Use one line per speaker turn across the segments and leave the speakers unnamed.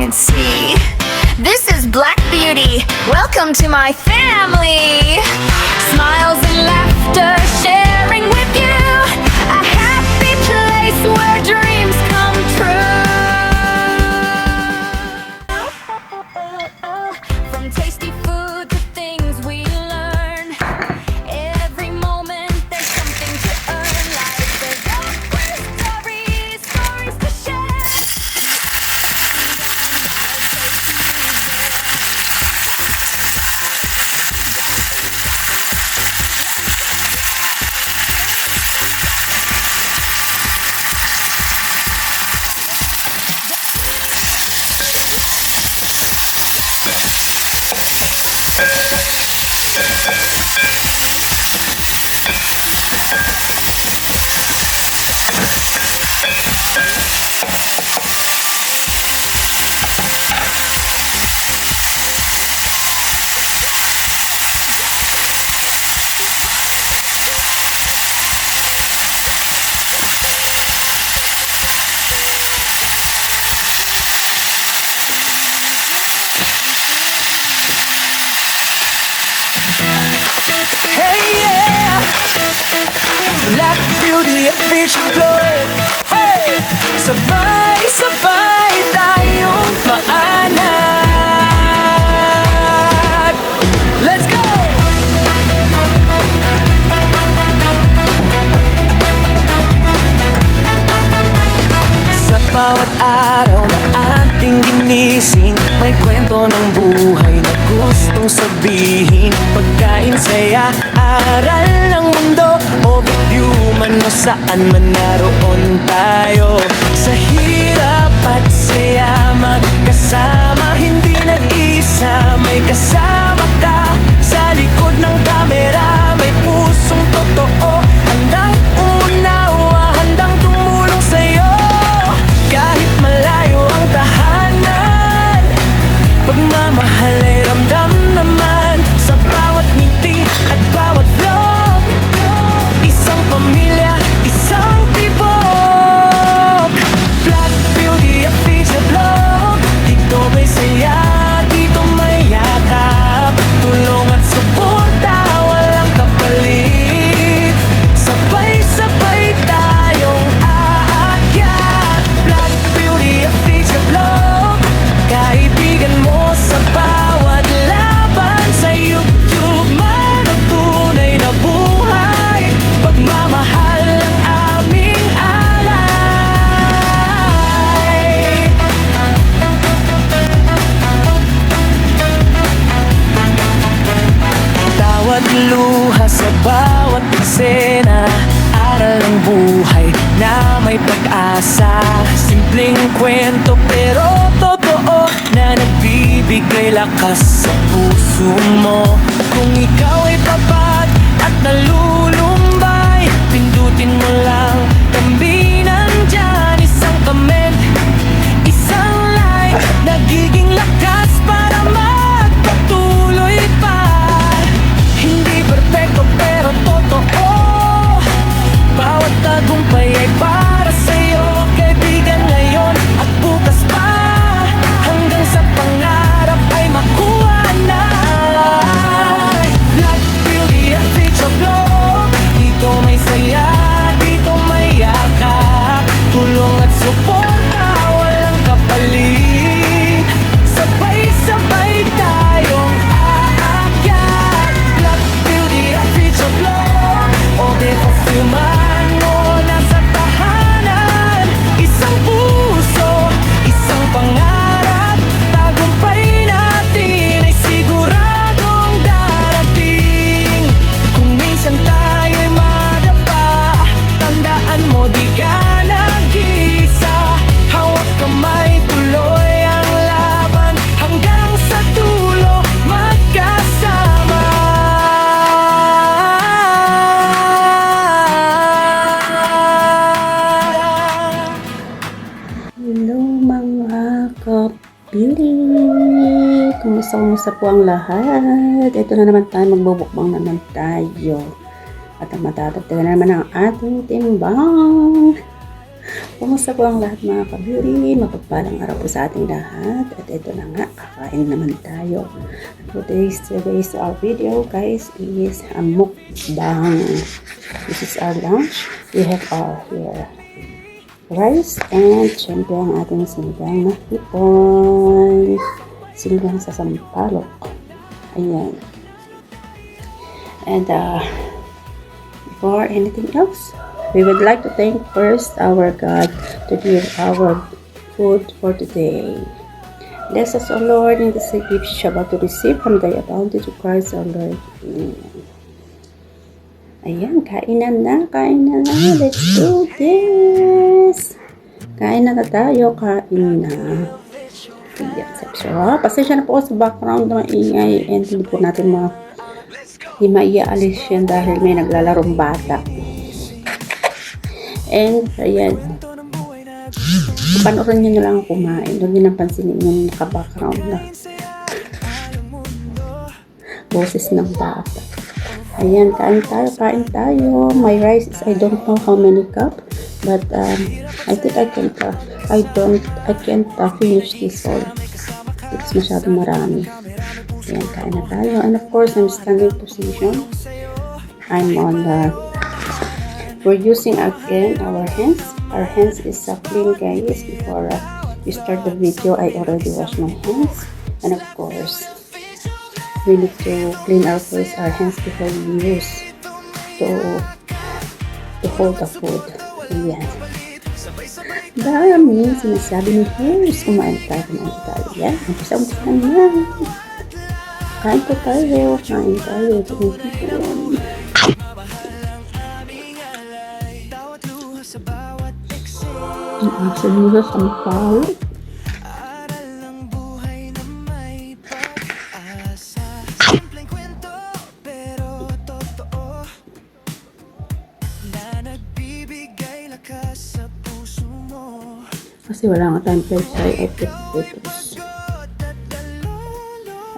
can see. This is Black Beauty. Welcome to my family. Smiles and laughter sharing with you. A happy place where dreams come true. From tasty food to things we learn. Every moment there's something to earn. Life is always stories, stories to share.
Black Beauty at Beach Club. Hey! Sabay-sabay tayong maanap. Let's go! Sa bawat araw na ating ginising, may kwento ng buhay na gustong sabihin. Pagkain, saya, aral ng mundo, o video man o saan man naroon tayo. Sa hirap at saya magkasama, hindi nag-isa, may kasama ka. Sa likod ng kamera, may pusong totoo, handang unawa, handang tumulong sa'yo. Kahit malayo ang tahanan, pagmamahal ay ramdam naman. Sa bawat ngiti at bawat vlog, isang pamilya, isang tibok. Black Beauty at Feature Vlog. Dito may saya, dito may yakap, tulong at suporta, walang kapalit. Sabay-sabay tayong aakyat. Black Beauty at Feature Vlog. Kaibigan mo sa bawat laban. Sa YouTube man o tunay na buhay, pagmamahal ang aming alay. Tawad luha sa bawat eksena, aral ng buhay na may pag-asa. Simpleng kwento pero totoo, na nagbibigay lakas sa puso mo. Kung ikaw ay tapat at nalulumbay, pindutin mo lang, kami nandyan. Isang comment, isang like, nagiging lakas para magpatuloy pa. Hindi perfecto pero totoo, bawat tagumpay ay para sa'yo. Kaibigan ngayon at bukas pa, hanggang sa pangarap ay makuha na. Black Beauty at Feature Vlog. Dito may saya, dito may yakap, tulong at suporta, walang kapalit. Sabay-sabay tayong aakyat. Black Beauty at Feature Vlog. O de man o nasa tahanan, isang puso, isang pangarap, tagumpay natin ay siguradong darating. Kung minsan tayo'y madapa, tandaan mo di ka nag-isa. Hawak kamay, tuloy ang laban, hanggang sa dulo magkasama.
Hello mga ka-beauty! Kumusta po ang lahat? Ito na naman tayo, magbubukbang naman tayo. At ang matatagdagan na naman ang ating timbang. Kumusta po ang lahat mga ka-beauty? Mapagpalang araw po sa ating lahat. At ito na nga, kakain naman tayo. For today's our video guys is a mukbang. This is our lunch. We have our here rice and syempre ang ating sinigang na hipon. Sinigang sa sampalok. Ayan. And before anything else, we would like to thank first our God to give our food for today. Bless us, O Lord, in the gifts you are about to receive from thy bounty to Christ our Lord. Amen. Ayan, kainan na. Let's do this. Kain na tayo, kain na. Ayan, so, pasensya na po sa background na maingay and hindi po natin hindi maiaalis yan dahil may naglalarong bata. And, ayan, panoorin nyo na lang kumain. Huwag nyo nang pansinin yung naka-background na boses ng bata. Ayan, kain tayo. My rice is, I don't know how many cup, but I think I can't finish this all. It's masyadong marami. Ayan, kain na tayo. And of course, I'm standing position. I'm on we're using again our hands. Our hands is clean guys. Before we start the video, I already washed my hands. And of course, we need to clean our hands before we use to hold the food. Ayan. Dami sinasabi ni Harris. Kumain tayo. Yan. Umpisa na. Kain tayo. Ang sinuha sa mukha. Kasi wala nga tayong pwede,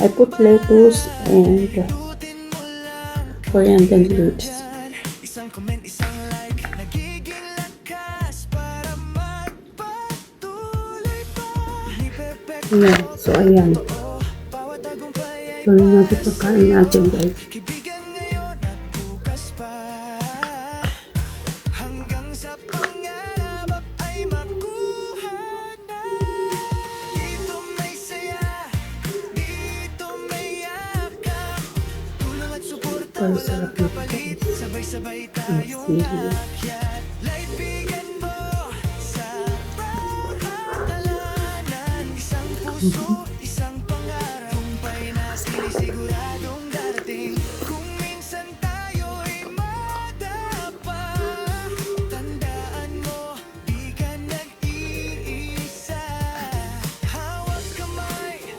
I put lettuce and coriander leaves. Ayan, so ayan. Tuloy natin pagkain natin guys. Ang sarap nito guys. Ang sili.
Isang pangarap pa'y siguradong darating. Kung minsan tayo'y madapa, tandaan mo, di ka nag-iisa. Hawak kamay,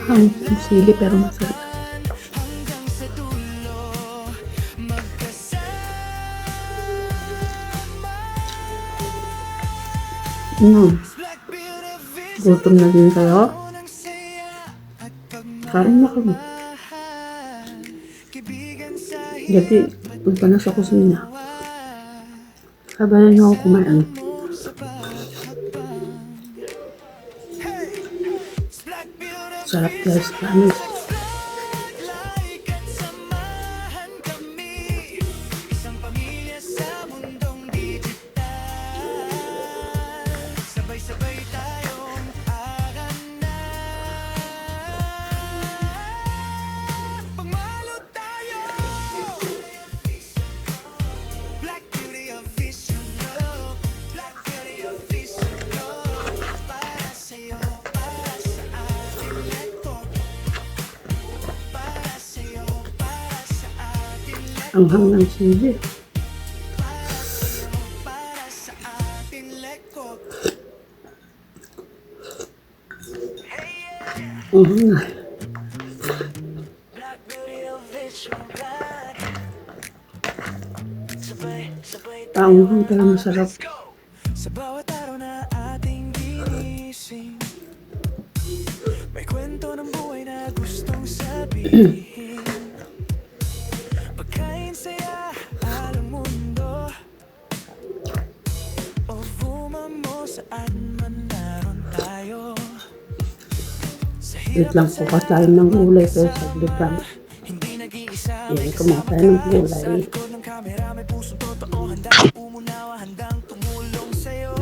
Ang sili pero masarap.
hanggang sa dulo, magkasama. Black Beauty Vision
Gutom na din kayo.
ng saya at
Kain na kami.
pagmamahal. Kibigan sa
Jadi, punta na sa kusina. Sabayan niyo ako kumain.
mo sa paghapang. Hey! Black Beauty
Sarap guys, promise.
like at samahan kami. Isang pamilya sa mundong digital. Sabay-sabay tayong aranap. Pagmalo tayo. Black Beauty of Vision, no. Black Beauty of Vision, no. Para sa'yo, para sa ating network. Para sa'yo, para sa ating network.
Ang hang ng sili.
Para sa ating network.
Ang hang na.
Black Beauty of Vision, black. Sabay-sabay
Ang hang pero masarap.
sa bawat araw na ating ginising, may kwento ng buhay na gustong sabihin. Pagkain, saya, alam mundo, o saan man naroon tayo.
Wait lang po ka tayo ng gulay pero saglit lang.
Hindi nag-iisa.
Yan, kumakain ng gulay.
Ko ng kamera, may pusong totoo. Handang umunawa, handang tumulong sa'yo.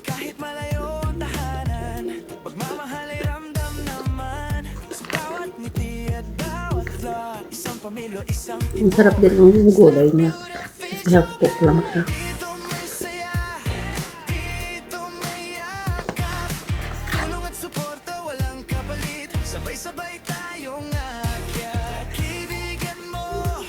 Kahit malayo ang tahanan, pagmamahal ay ramdam naman. Sa bawat ngiti at bawat vlog, isang pamilya, isang
Ang sarap din ng gulay niya. Kasi half-cook lang siya.
dito may saya, dito may yakap. Tulong at suporta, walang kapalit. Sabay-sabay tayong aakyat. Kaibigan mo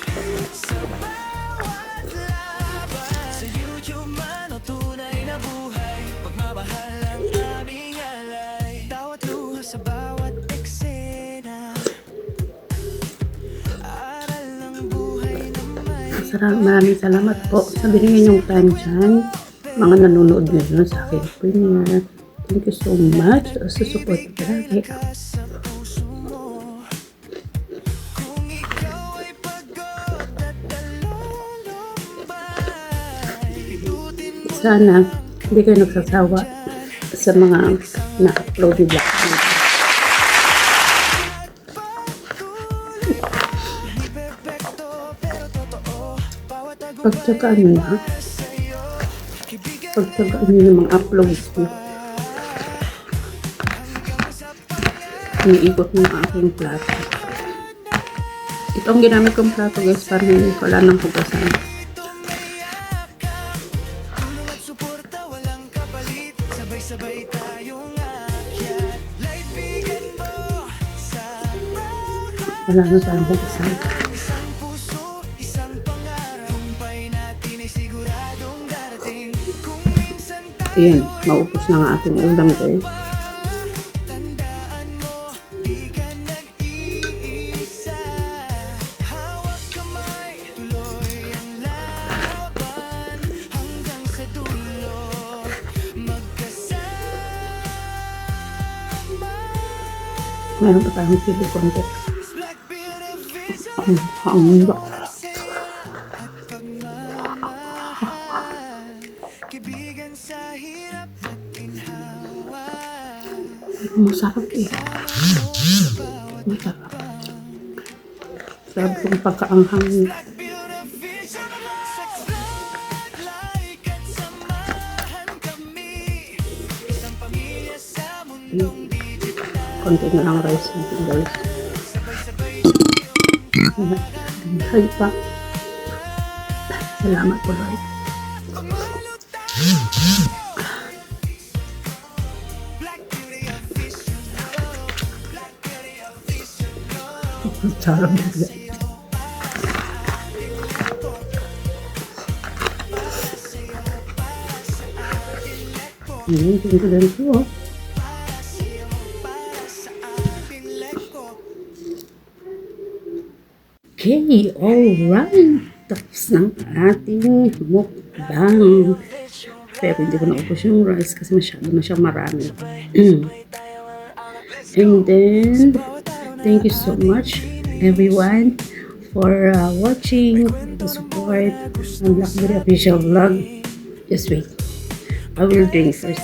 sa bawat laban. Sa YouTube man o tunay na buhay, pagmamahal ang aming alay. Bawat luha sa bawat eksena, aral ng buhay na may
Maraming salamat po sa binigyan yung time dyan. Mga nanonood ngayon sa akin premiere. Thank you so much sa support palagi.
sa puso mo. Kung ikaw ay pagod at dalulumbay, ibutin mo
Sana hindi kayo nagsasawa sa mga na-upload ni Black Beauty.
ipepekto pero totoo. Bawat agos
Pagtsagaan nyo na.
sa'yo, kaibigan
Pagtsagaan nyo yung mga uploads ko. Iniikot mo ang aking plato. Ito ang ginamit kong plato guys para hindi wala nang hugasan.
tulong at suporta, walang kapalit. Sabay-sabay tayong aakyat. Laibigan mo sa bawat
Wala na tayong hugasan.
isang puso, isang pangarap. Kumpay natin ay siguradong darating. Kung minsan tayo
Ayan, maupos na nga ating ulam guys.
tandaan mo, di ka nag-iisa. Hawak kamay, tuloy ang laban. Hanggang sa dulo, magkasama.
Meron pa tayong chili konti.
Black Beauty Vision,
Ang
saya at pagmamahal. Kaibigan sa hirap at ginhawa.
masarap eh. Masarap. Sabi kong pagkaanghang niya.
Beauty Vision, sa spotlight at samahan kami. Isang pamilya sa mundong digital.
Konti na lang rice natin guys.
Sabay-sabay
Hay pa. Salamat po Lord.
Black Beauty Official, Black Beauty Official.
Ang sarap nila. Tingko din po. Okay, alright. Tapos ng ating mukbang. Pero hindi ko naubos yung rice kasi masyado na siyang marami. And then, thank you so much everyone for watching, the support ng Black Beauty Official Vlog. Just wait. I will drink first.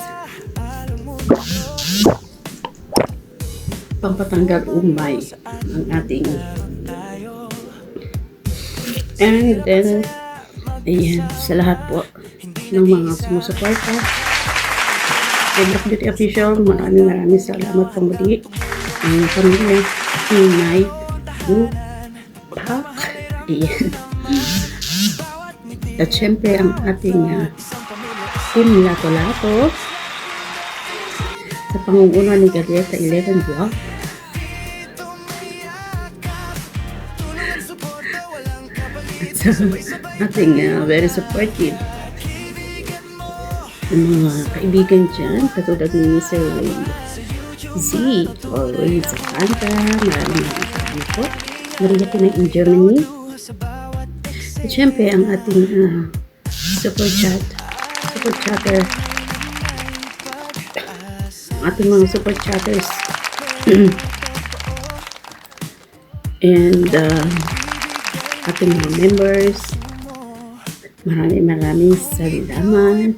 Pampatanggal umay ang ating. And then, ayan, sa lahat po ng mga sumusuporta kay Black Beauty Official, maraming salamat po muli. Ang pamilya ni Nay Lupak. Ayan. At syempre ang ating Team Lato-Lato sa pangunguna ni Gabrieta 11 Vlog. At sa ating very supportive mga kaibigan dyan, katulad ni Sir Wayne Z, always sa kanta, maraming po. Maria po na in Germany. At syempre, ang ating support chatter, ang ating mga support chatters, and ating mga members, maraming salamat.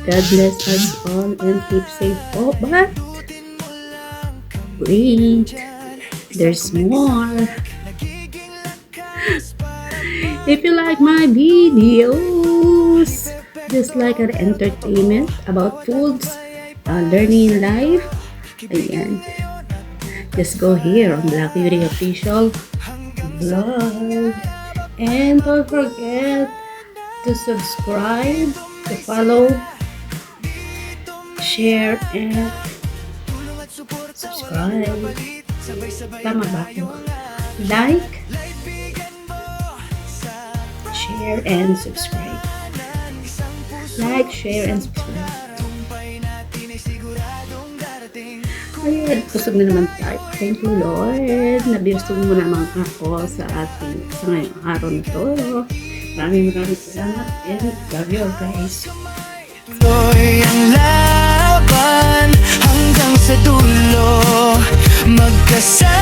God bless us all and keep safe po. But, wait, there's more. If you like my videos, just like an entertainment about foods, learning in life, ayan, just go here on Black Beauty Official Vlog. And don't forget to subscribe, to follow, share, and subscribe. Tama ba ako? Like, share, and subscribe. Like, share, and subscribe. Ayan, kusog na naman tayo. Thank you, Lord. Nabiyusog mo naman ako sa ngayong araw na to. Maraming salamat and love you all, guys.
Tuloy ang laban hanggang sa dulo. Magkasama